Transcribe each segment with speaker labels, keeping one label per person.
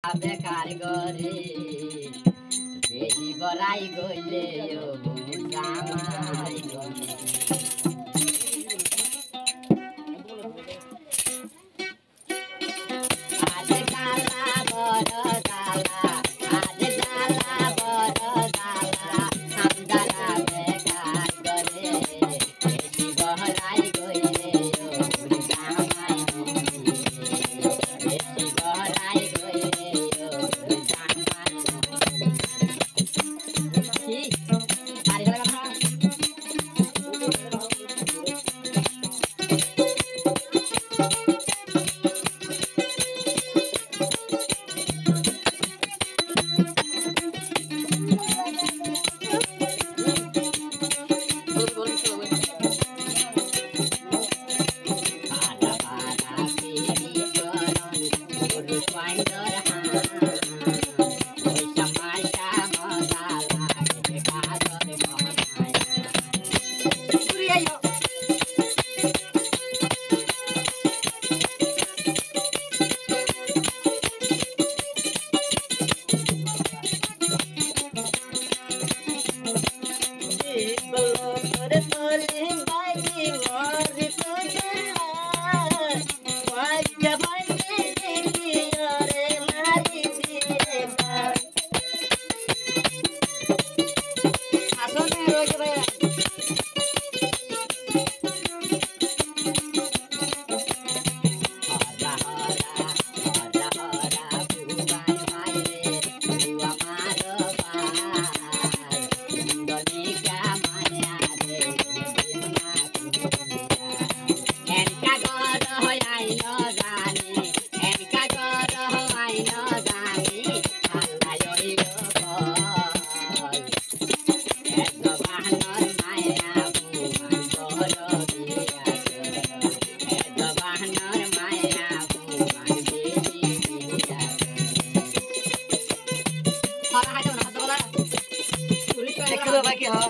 Speaker 1: বেকার গরে বেশি বড়াই গইলে ও জামাই গরে আজ কালা বড় জালা আজ জালা বড় জালা আমদারা বেকার গরে বেশি বড়াই গইলে ও জামাই বেশি বড়াই গইলে ও জামাই ঠিক আরে লাগা बाकी हाँ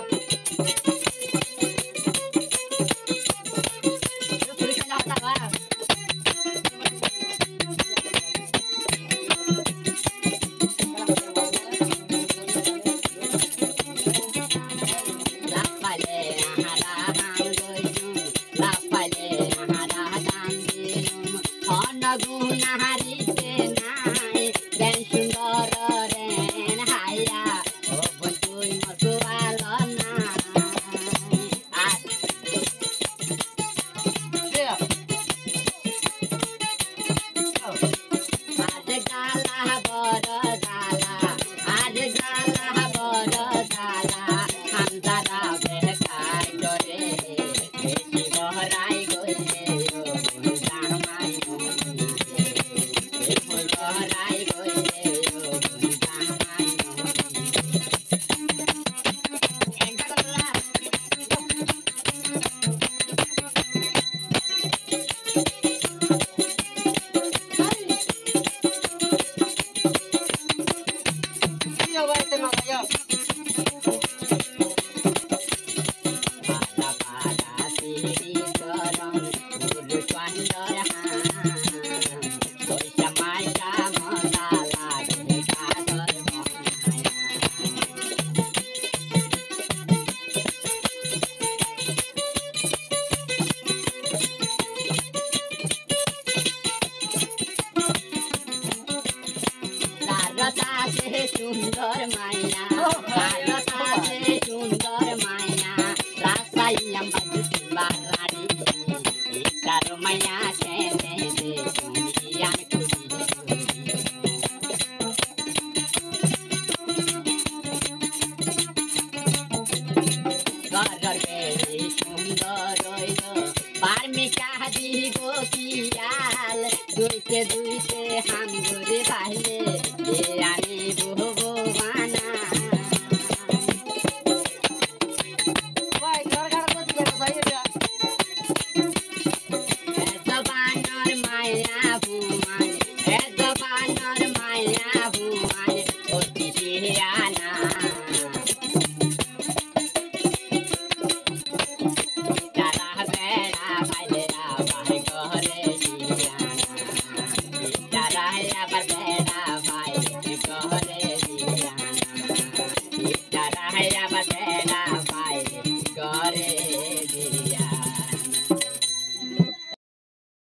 Speaker 1: सुंदर माया सुंदर माया रासायम बाराड़ी इतर माया चेने दे दुनिया घर के सुंदर बार्मिका दी गोपियाल दुईते हम गोरे बाहले आने भगवाना बेड़ा पाए